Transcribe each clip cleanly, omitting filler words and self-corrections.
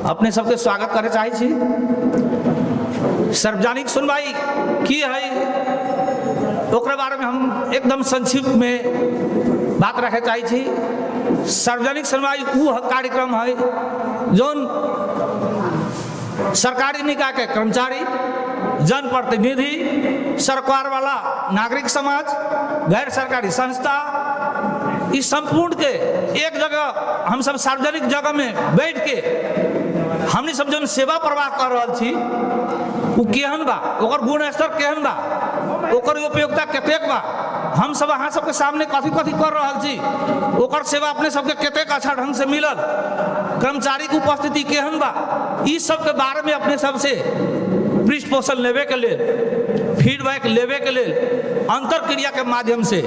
अपने सबके स्वागत करे चाहे छी। सार्वजनिक सुनवाई की है ओकरे बारे में हम एकदम संक्षिप्त में बात रखे चाहे छी। सार्वजनिक सुनवाई वो कार्यक्रम है जोन सरकारी निकाय के कर्मचारी, जनप्रतिनिधि, सरकार वाला नागरिक समाज, गैर सरकारी संस्था, इस संपूर्ण के एक जगह हम सब सार्वजनिक जगह में बैठ के हमने सब जन सेवा प्रवाह कर रहा छी वो केहन बा, ओकर गुण स्तर केहन बा, ओकर उपयोगिता कतेक बा, हम सब अहाँ सबके सामने कथी कथी कर रहा छी, ओकर सेवा अपने सबके कतेक अच्छा ढंग से मिलल, कर्मचारी की उपस्थिति केहन बा, इस सब के बारे में अपने सबसे पृष्ठ पोषण लेवे के लिए, फीडबैक लेवे के लिए अंतर क्रिया के माध्यम से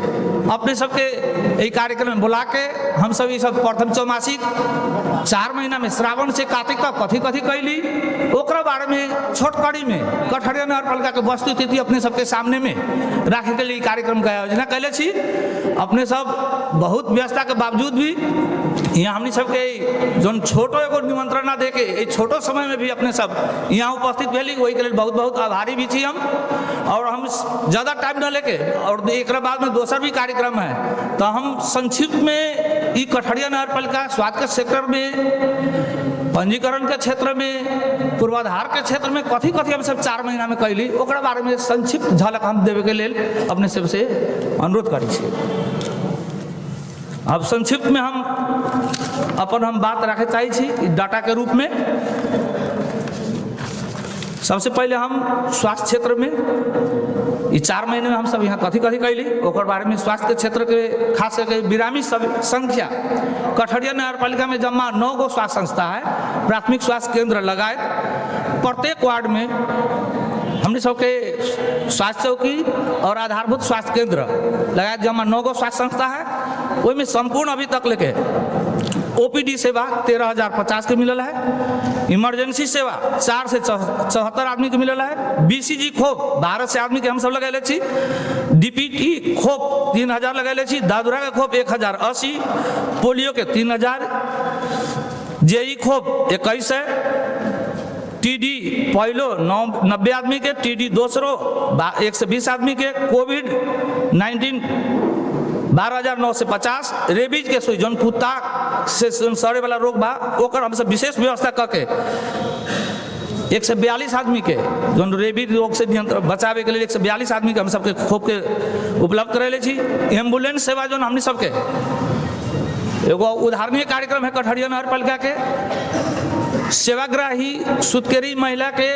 अपने सबके कार्यक्रम में बुला के हम सब ये सब प्रथम चौमासिक 4 महीना में श्रावण से कार्तिक तक कथी कथी कैली ओकरा बारे में छोटकड़ी में कठरिया नगरपालिका के वस्तु स्थिति अपने सबके सामने में रखे के लिए कार्यक्रम का आयोजना कैले छी। अपने सब बहुत व्यस्तता के बावजूद भी यहाँ हमने सबके जो छोटो एगो निमंत्रण ना दे के छोटो समय में भी अपने सब यहाँ उपस्थित भेली, वही के लिए बहुत बहुत आभारी भी छी हम। और हम ज़्यादा टाइम न लेके और एक बाद में दोसर भी कार्यक्रम है तो हम संक्षिप्त में ई कठरिया नगरपालिका स्वास्थ्य के क्षेत्र में, पंजीकरण के क्षेत्र में, पूर्वाधार के क्षेत्र में कथी कथी हम सब 4 महीना में कैली ओकरा बारे में संक्षिप्त झलक हम देवे के लिए अपने सबसे अनुरोध करी छी। अब संक्षिप्त में हम बात रखे चाहे छी डाटा के रूप में। सबसे पहले हम स्वास्थ्य क्षेत्र में ये 4 महीने में हम सब यहाँ कथी कथी कैली ओकर बारे में स्वास्थ्य के क्षेत्र के खास करके बिरामी संख्या कठरिया नगरपालिका में जमा 9 गो स्वास्थ्य संस्था है, प्राथमिक स्वास्थ्य केंद्र लगाए प्रत्येक वार्ड में हमने सबके स्वास्थ्य चौकी और आधारभूत स्वास्थ्य केंद्र लगाए जमा 9 गो स्वास्थ्य संस्था है। वही में संपूर्ण अभी तक लेके ओपीडी सेवा 13,050 के मिलल है, इमरजेंसी सेवा 4 से 74 आदमी के मिलल है, बीसीजी खोप 12 से आदमी के हम सब लगेले छी, डीपीटी खोप 3,000 लगेले छी, दादुरा के खोप 1,080, पोलियो के 3,000, जेई खोप 21 है, टीडी पहलो 90 आदमी के, टीडी दूसरो 120 आदमी के, कोविड 19 12,950, रेबीज के सुई जौन कुत्ता से सड़े वाला रोग बा ओकर हम सब विशेष व्यवस्था करके 142 आदमी के जौन रेबीज रोग से बचावे के लिए 142 आदमी के हम सबके खोप के उपलब्ध करेले छी। एम्बुलेंस सेवा जौन हमने सबके एगो उदाहरणीय कार्यक्रम है कठरिया नगरपालिका के सेवाग्राही सुतकेरी महिला के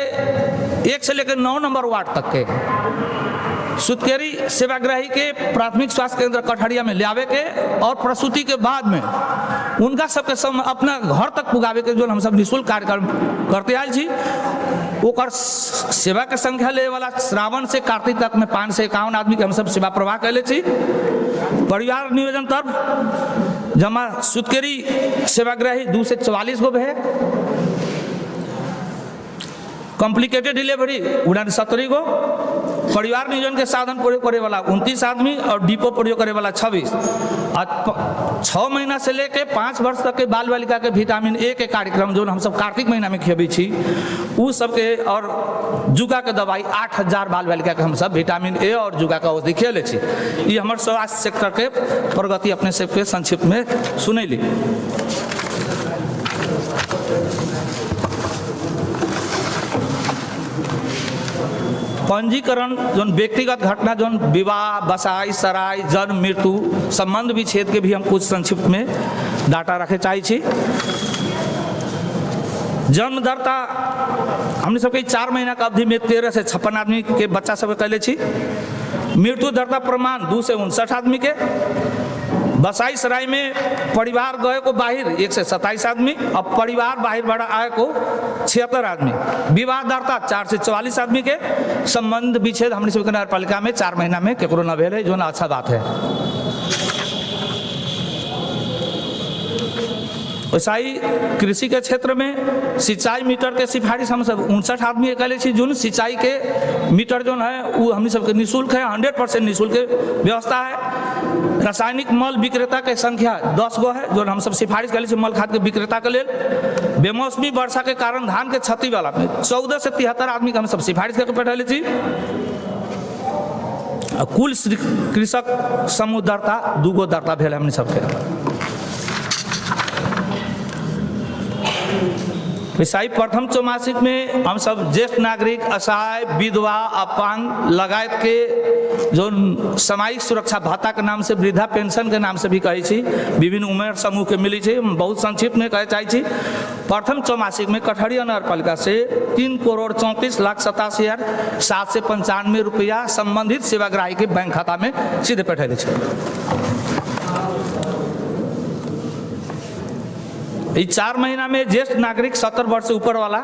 1 से लेकर 9 नंबर वार्ड तक के सुतकेरी सेवाग्राही के प्राथमिक स्वास्थ्य केंद्र कठरिया में लावे के और प्रसूति के बाद में उनका सबके अपना घर तक पुगावे के जो हम सब निःशुल्क कार्यक्रम करते आयल छी। ओकर सेवा के संख्या ले वाला श्रावण से कार्तिक तक में 5 से 51 आदमी के हम सब सेवा प्रवाह कैले छी। परिवार नियोजन तरफ जमा सुतकेरी सेवाग्राही 2 से 44 गो है, कॉम्प्लिकेटेड डिलीवरी 69 गो, परिवार नियोजन के साधन प्रयोग करे वाला 29 आदमी और डिपो प्रयोग करे वाला 26। 6 महीना से लेके 5 वर्ष तक के बाल बालिका के विटामिन ए के कार्यक्रम जो हम सब कार्तिक महीना में खियाबी छी उ सबके और जुगा के दवाई 8,000 बाल बालिका के हम सब विटामिन ए और जुगा का औषधि खिले छी। ये हमारे स्वास्थ्य सेक्टर के प्रगति अपने सबके संक्षिप्त में सुनैली। पंजीकरण जोन व्यक्तिगत घटना जोन विवाह, बसाई, सराई, जन्म, मृत्यु, संबंध विच्छेद के भी हम कुछ संक्षिप्त में डाटा रखे चाहे छी। जन्मदाता हमने सबके 4 महीना का अवधि में 13 से 56 आदमी के बच्चा सब कैले छी। मृत्यु दरता प्रमाण 2 से 59 आदमी के, बसाई सराय में परिवार गए को बाहर 1 से 27 आदमी और परिवार बाहर बड़ा आए को 76 आदमी, विवाह दरता 4 से 44 आदमी के, संबंध विच्छेद हमने सबके नगरपालिका में 4 महीना में केकरो न भेल है जो अच्छा बात है। वैसा ही कृषि के क्षेत्र में सिंचाई मीटर के सिफारिश हम सब 59 आदमी कैले छी। जो सिंचाई के मीटर जो है वो हमनी सबके निःशुल्क है, 100% निःशुल्क व्यवस्था है। रासायनिक मल विक्रेता के संख्या 10 गो है जो हम सब सिफारिश कैले छी मल खाद के विक्रेता के लेल। बेमौसमी वर्षा के कारण धान के क्षति वाला में 14 से 73 आदमी के हम सब सिफारिश करके पठैले छी। कुल कृषक समूह दरता 2 गो दरता भेल हमनी सबके। वैसा ही प्रथम चौमासिक में हम सब ज्येष्ठ नागरिक, असहाय, विधवा, अपांग लगायत के जो सामाजिक सुरक्षा भत्ता के नाम से, वृद्धा पेंशन के नाम से भी कहे छी, विभिन्न उम्र समूह के मिली है। बहुत संक्षिप्त में कहे चाहे छी, प्रथम चौमासिक में कठहरिया नगर पालिका से 3,34,87,795 रुपया संबंधित सेवाग्राही के बैंक खाता में सीधे पठैले छै। 4 महीना में ज्येष्ठ नागरिक 70 वर्ष से ऊपर वाला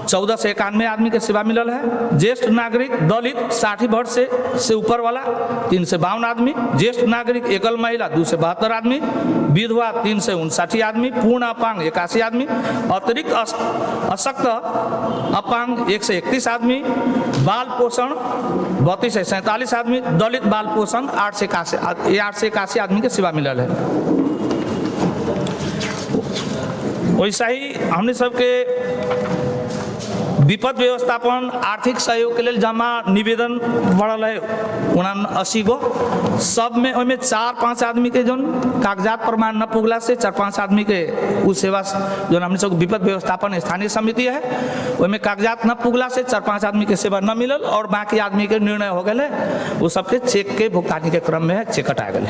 14 से 91 आदमी के सेवा मिलल है। ज्येष्ठ नागरिक दलित 60 वर्ष से ऊपर वाला 3 से 52 आदमी, ज्येष्ठ नागरिक एकल महिला 2 से 72 आदमी, विधवा 3 से 59 आदमी, पूर्ण अपांग 81 आदमी, अतिरिक्त अशक्त अपांग 1 से 31 आदमी, बाल पोषण 32 से 47 आदमी, दलित बाल पोषण 8 से 81 आदमी के सेवा मिलल है। वैसा ही हमने सबके विपद व्यवस्थापन आर्थिक सहयोग के लिए जमा निवेदन बढ़ल है 79 गो। सब में ओहिमे 4-5 आदमी के जो कागजात प्रमाण न पुगला से 4-5 आदमी के उस सेवा जो हमने सब विपद व्यवस्थापन स्थानीय समिति है ओहिमे कागजात न पुगला से 4-5 आदमी के सेवा न मिलल और बाकी आदमी के निर्णय हो गए वो सबके चेक के भुगतानी के क्रम में चेक कटा गए।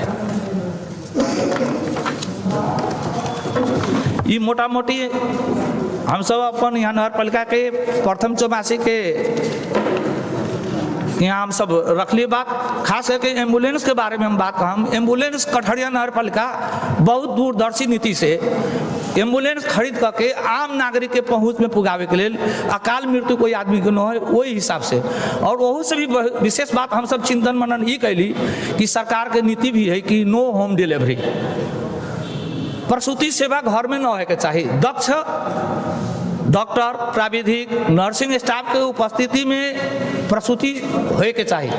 ये मोटा मोटी हम सब अपन यहाँ नगर पालिका के प्रथम चौमासिक के यहाँ हम सब रखलिए बात। खास करके एम्बुलेंस के बारे में हम बात कहम। एम्बुलेंस कठहरिया नगर पालिका बहुत दूरदर्शी नीति से एम्बुलेंस खरीद करके आम नागरिक के पहुँच में पुगावे के लिए अकाल मृत्यु कोई आदमी के न है वही हिसाब से। और वहू से भी विशेष बात हम सब चिंतन मनन ये कैली कि सरकार के नीति भी है कि नो होम डिलीवरी, प्रसूति सेवा घर में न होए के चाहिए। दक्ष डॉक्टर, प्राविधिक, नर्सिंग स्टाफ के उपस्थिति में प्रसूति होए के चाहिए।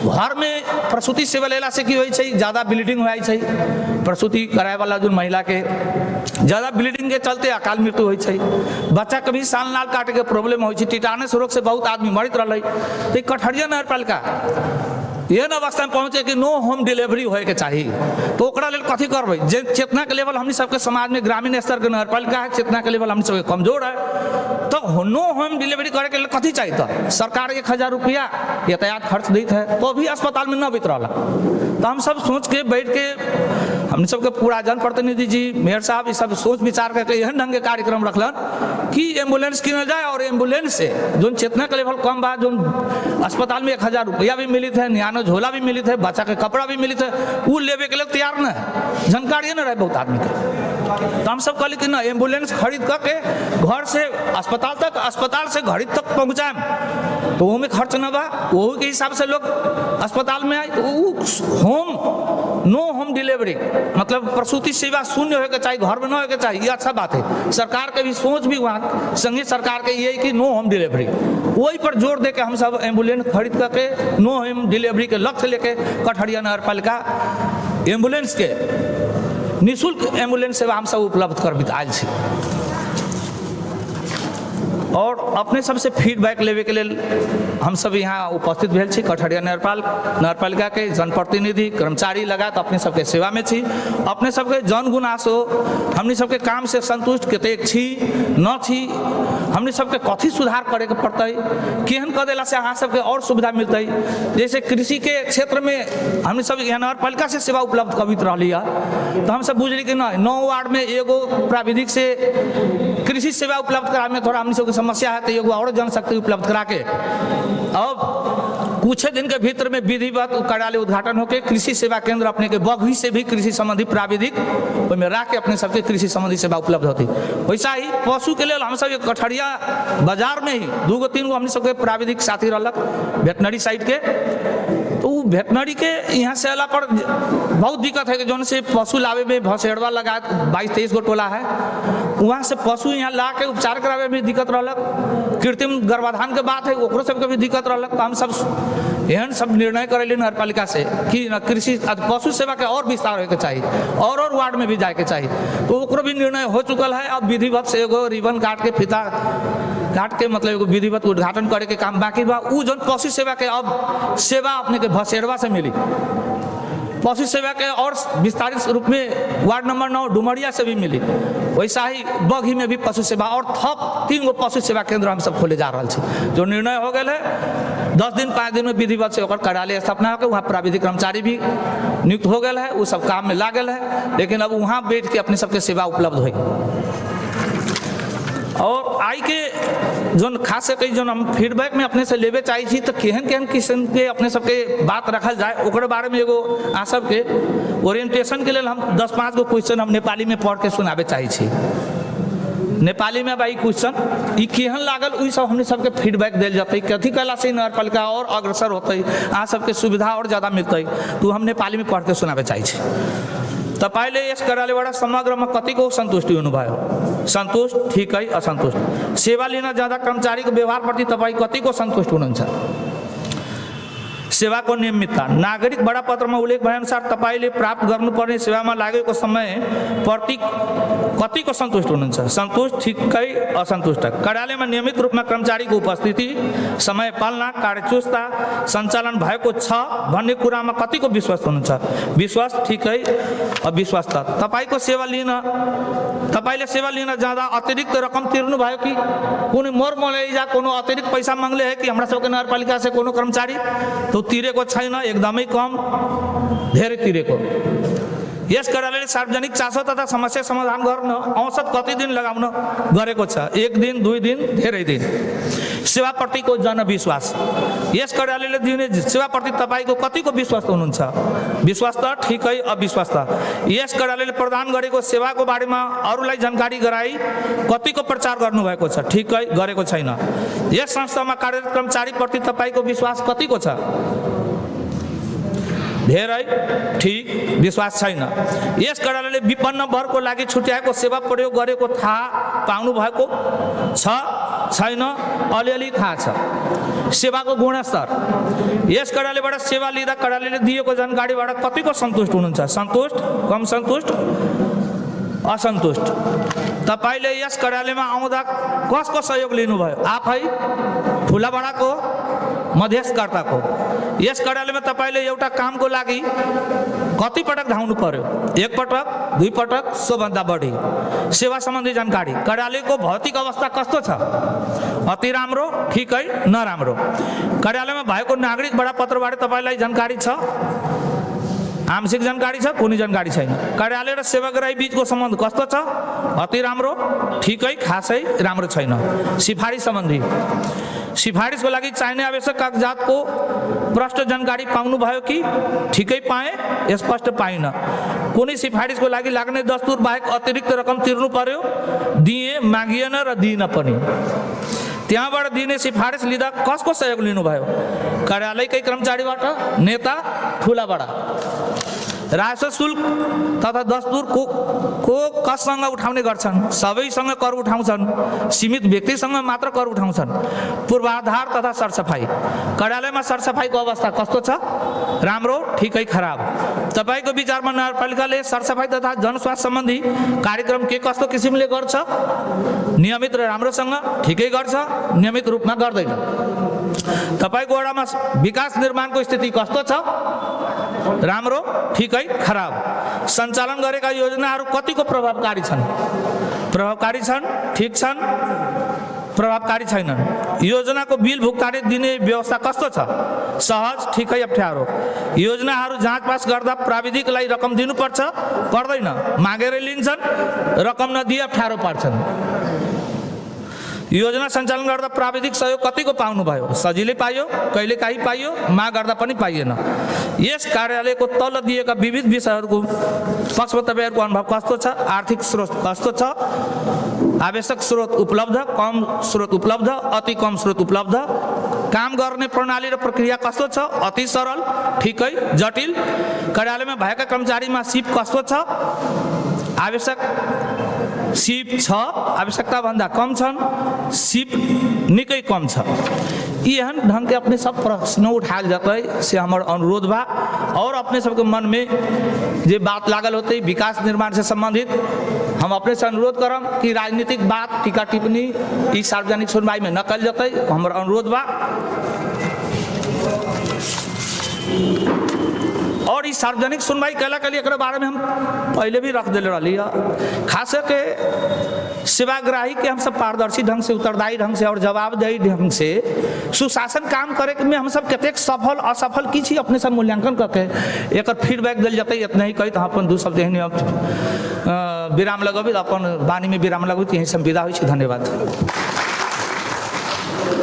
घर में प्रसूति सेवा लेला से की होई छै ज्यादा ब्लीडिंग होई छै, प्रसूति कराए वाला जो महिला के ज्यादा ब्लीडिंग के चलते अकाल मृत्यु होई छै। बच्चा के भी साल नाल काटे के प्रॉब्लम होई छै, टिटानस रोग से बहुत आदमी मरित रहलै। तो कठहरिया नगर पालिका एहन अवस्था में पहुंचे कि नो होम डिलीवरी होए के चाहिए। तो ओकरा लेल कथी करबै? जे चेतना के लेवल हमनी सबके समाज में ग्रामीण स्तर के नगर पालिका है, चेतना के लेवल हमनी सबके कमजोर है। तो नो होम डिलीवरी करे के लिए कथी चाहिए? तो सरकार 1000 रुपया यातायात खर्च दैत है तो भी अस्पताल में न बीत रहा। तो हम सब सोच के बैठ के हमने सबके पूरा जनप्रतिनिधि जी, मेयर साहब ये सब सोच विचार करके एहन ढंग के कार्यक्रम रखलन कि एम्बुलेंस किनल जाए और एम्बुलेंस से जो चेतना के लेवल कम बा, जो अस्पताल में 1000 रुपया भी मिली थे, नियानो झोला भी मिली थे, बच्चा के कपड़ा भी मिली थे, वो लेवे के लिए तैयार न है, जानकारी न रहे बहुत आदमी के। तो हम सब कहली कि ना एम्बुलेंस खरीद करके घर से अस्पताल तक, अस्पताल से घर तक पहुँचाएं तो वो में खर्च न बा, वही के हिसाब से लोग अस्पताल में आए। तो नो होम डिलीवरी मतलब प्रसूति सेवा शून्य होके चाहिए, घर में न होके चाहिए, ये अच्छा बात है। सरकार के भी सोच भी वहाँ संघीय सरकार के ये कि नो होम डिलीवरी, वही पर जोर दे के हम सब एम्बुलेंस खरीद करके नो होम डिलीवरी के लक्ष्य लेके कठहरिया नगर पालिका एम्बुलेंस के निःशुल्क एम्बुलेंस सेवा हम सब उपलब्ध कर आयल छी। और अपने सबसे फीडबैक लेवे के लिए हम सब यहाँ उपस्थित भेल छी। कठहरिया नगर पालिका के जनप्रतिनिधि, कर्मचारी लगात अपने सबके सेवा में छी। अपने सबके जन गुनासो हमने सबके काम से संतुष्ट कतेक छी न छी, हमने सबके कथी सुधार करे के पड़ते, केहन कर देला से अहाँ सबके और सुविधा मिलते। जैसे कृषि के क्षेत्र में हमने सब यहाँ नगर पालिका से सेवा उपलब्ध करबैत रहली है, तो हम सब बुझली कि नहीं 9 वार्ड में एगो प्राविधिक से कृषि सेवा उपलब्ध कराने में थोड़ा हमने सबके समस्या है, तो एगो और जनशक्ति उपलब्ध करा के अब कुछ दिन के भीतर में विधिवत कार्यालय उद्घाटन होकर कृषि सेवा केंद्र अपने के बगही से भी कृषि संबंधी प्राविधिक में रख के अपने सबके कृषि संबंधी सेवा उपलब्ध होती। वैसा ही पशु के लिए हम सब कठहरिया बाजार में ही 2-3 गो हमने सबके प्राविधिक साथी रहलक वेटनरी साइड के, तो वो वेटनरी के यहाँ से अला पर बहुत दिक्कत है कि जौन से पशु लावे में भसेड़वा लगा 22-23 गो टोला है, वहाँ से पशु यहाँ ला के उपचार करावे में दिक्कत रहलक। कृत्रिम गर्भाधान के बात है, ओकरो सबके भी दिक्कत रहलक। तो हम सब एहन सब निर्णय करेली नगर पालिका से कि कृषि पशु सेवा के और विस्तार होके चाहिए और वार्ड में भी जाए के चाहिए। तो ओकरो भी निर्णय हो चुकल है। अब विधिवत से एगो रिबन काट के फीता काट के मतलब एगो विधिवत उद्घाटन करे के काम बाकी बा। उ जौन पशु सेवा के अब सेवा अपने के भसेड़वा से मिली, पशु सेवा के और विस्तारित रूप में वार्ड नंबर 9 डुमरिया से भी मिली, वैसा ही बघी में भी पशु सेवा और थप 3 गो पशु सेवा केंद्र हम सब खोले जा रहा है। जो निर्णय हो गए है 10 दिन 5 दिन में विधिवत से कार्यालय स्थापना होकर वहाँ प्राविधिक कर्मचारी भी नियुक्त हो गए है, वो सब काम में लागल है। लेकिन अब वहाँ बैठ के अपने सबके सेवा उपलब्ध होगी। और आई के जो खास से कई जो हम फीडबैक में अपने से लेवे चाहिए तो केहन केहन किस्म के अपने सबके बात रखल जाए ओकरे बारे में एगो आ सबके ओरिएंटेशन के लिए हम 10-5 गो क्वेश्चन हम नेपाली में पढ़ के सुनावे चाहिए। नेपाली में भाई क्वेश्चन ई केहन लागल वही सब हमने सबके फीडबैक दिल जाते कथी कला से नगर पालिका और अग्रसर होते आ सबके सुविधा और ज़्यादा मिलते तो हम नेपाली में पढ़ के सुनावे चाहिए। तपाईले यस कार्यालयबाट समग्रमा कतिको सन्तुष्टि हुनुभयो? सन्तुष्ट, ठीक है, असन्तुष्ट? सेवा लिन जाँदा कर्मचारीको व्यवहारप्रति तपाईँ कतिको सन्तुष्ट हुनुहुन्छ? सेवाको नियमितता, नागरिक बडापत्रमा उल्लेख भएअनुसार तपाईले प्राप्त गर्नुपर्ने सेवामा लागेको समय प्रति कतिको सन्तुष्ट हुनुहुन्छ? सन्तुष्ट, ठिकै, असन्तुष्ट? कार्यालयमा नियमित रूपमा कर्मचारीको उपस्थिति, समय पालना, कार्यचुस्ता सञ्चालन भएको छ भन्ने कुरामा कतिको विश्वास हुनुहुन्छ? विश्वास, ठिकै, अविश्वास? तपाईको तपाईले सेवा लिन जाँदा अतिरिक्त रकम तिर्नु भयो कि कुनै मरमलैजा कोनो अतिरिक्त पैसा मांगले है कि हमरा सबके नगरपालिका से कोनो कर्मचारी? तो तिरेको छैन, एकदमै कम, धेरै तिरेको। यस कार्यालयले सार्वजनिक चासो तथा समस्या समाधान गर्न औसत कति दिन लगाउन गरेको छ? 1 दिन, 2 दिन, धेरै दिन? सेवाप्रतिको जनविश्वास, यस कार्यालयले दिने सेवाप्रति तपाईँको कतिको विश्वास हुनुहुन्छ? विश्वास त, ठिकै, अविश्वास त? यस कार्यालयले प्रदान गरेको सेवाको बारेमा अरूलाई जानकारी गराई कतिको प्रचार गर्नुभएको छ? ठिकै, गरेको छैन? यस संस्थामा कार्यरत कर्मचारीप्रति तपाईँको विश्वास कतिको छ? धेरै, ठीक, विश्वास छैन? यस कार्यालयले विपन्न वर्गको लागि छुट्याएको सेवा प्रयोग गरेको थाहा पाउनु भएको छ? छैन, अलिअलि थाहा छ? सेवाको गुणस्तर, यस कार्यालयबाट सेवा लिँदा कार्यालयले दिएको जानकारीबाट कतिको सन्तुष्ट हुनुहुन्छ? सन्तुष्ट, कम सन्तुष्ट, असन्तुष्ट? तपाईले यस कार्यालयमा आउँदा कसको सहयोग लिनुभयो? आफै, ठुलाबडाको, मध्यस्थकर्ताको? यस कार्यालयमा तपाईले एउटा कामको लागि कति पटक धाउनु पर्यो? 1 पटक, 2 पटक, सोभन्दा बढी? सेवा सम्बन्धी जानकारी, कार्यालयको भौतिक अवस्था कस्तो छ? अति राम्रो, ठिकै, नराम्रो? कार्यालयमा भएको नागरिक बडापत्रबारे तपाईलाई जानकारी छ? आंशिक जानकारी छ, कुनै जानकारी छैन? कार्यालय र सेवाग्राही बीचको सम्बन्ध कस्तो छ? अति राम्रो, ठिकै, खासै, राम्रो छैन? सिफारिस सम्बन्धी, सिफारिसको लागि चाहिने आवश्यक कागजातको प्रष्ट जानकारी पाउनु भयो कि? ठिकै पाएँ, स्पष्ट पाइन? कुनै सिफारिसको लागि लाग्ने दस्तुर बाहेक अतिरिक्त रकम तिर्नु पर्यो? दिए, मागिएन र दिइन पनि? त्यहाँबाट दिने सिफारिस लिँदा कसको सहयोग लिनुभयो? कार्यालयकै कर्मचारीबाट, नेता, ठुलाबडा? राजस्व शुल्क तथा दस्तुर को कससँग उठाउने गर्छन्? सबैसँग कर उठाउँछन्? सीमित व्यक्तिसँग मात्र कर उठाउँछन्? पूर्वाधार तथा सरसफाई, कार्यालयमा सरसफाईको अवस्था कस्तो छ? राम्रो, ठिकै, खराब? तपाईको विचारमा नगरपालिकाले सरसफाई तथा जनस्वास्थ्य सम्बन्धी कार्यक्रम के कस्तो किसिमले गर्छ? नियमित र राम्रोसँग? ठिकै गर्छ, नियमित रूपमा गर्दैन? तपाईको वडामा विकास निर्माणको स्थिति कस्तो छ? राम्रो, ठिकै, खराब? सञ्चालन गरेका योजनाहरू कतिको प्रभावकारी छन्? प्रभावकारी छन्, ठिक छन्, प्रभावकारी छैनन्? योजनाको बिल भुक्तानी दिने व्यवस्था कस्तो छ? सहज, ठिकै, अप्ठ्यारो? योजनाहरू जाँच पास गर्दा प्राविधिकलाई रकम दिनुपर्छ? पर्दैन? मागेर लिन्छन्, रकम नदिए अप्ठ्यारो पार्छन्? योजना सञ्चालन गर्दा प्राविधिक सहयोग कतिको पाउनु भयो? सजिलै पाइयो, कहिलेकाहीँ पाइयो, माग गर्दा पनि पाइएन? यस कार्यालयको तल दिएका विविध विषयहरूको पक्षमा तपाईँहरूको अनुभव कस्तो छ? आर्थिक स्रोत कस्तो छ? आवश्यक स्रोत उपलब्ध, कम स्रोत उपलब्ध, अति कम स्रोत उपलब्ध? काम गर्ने प्रणाली र प्रक्रिया कस्तो छ, अति सरल, ठिकै, जटिल। कार्यालयमा भएका कर्मचारीमा सिप कस्तो छ, आवश्यक सिप छ, आवश्यकताभन्दा कम छन्, सिप निकै कम छ। एहन ढंग के अपने सब प्रश्न उठायल जाते से हमार अनुरोध बा। और अपने सबके मन में जे बात लागल होते विकास निर्माण से संबंधित, हम अपने से अनुरोध करम कि राजनीतिक बात, टीका टिप्पणी ई सार्वजनिक सुनवाई में न कल जाते, हमार अनुरोध बा। और इस सार्वजनिक सुनवाई कैला के लिए बारे में हम पहले भी रख दिले रही है, खास के सेवाग्राही के हम सब पारदर्शी ढंग से, उत्तरदायी ढंग से और जवाबदेही ढंग से सुशासन काम करे में हम सब कतेक सफल असफल की छी अपने सब मूल्यांकन करके एक फीडबैक दिल जाते। इतना ही कही तो अपन दू शब्द एहने विराम लगबी, अपन वाणी में विराम लगबी, यही सब विदा होई छी। धन्यवाद।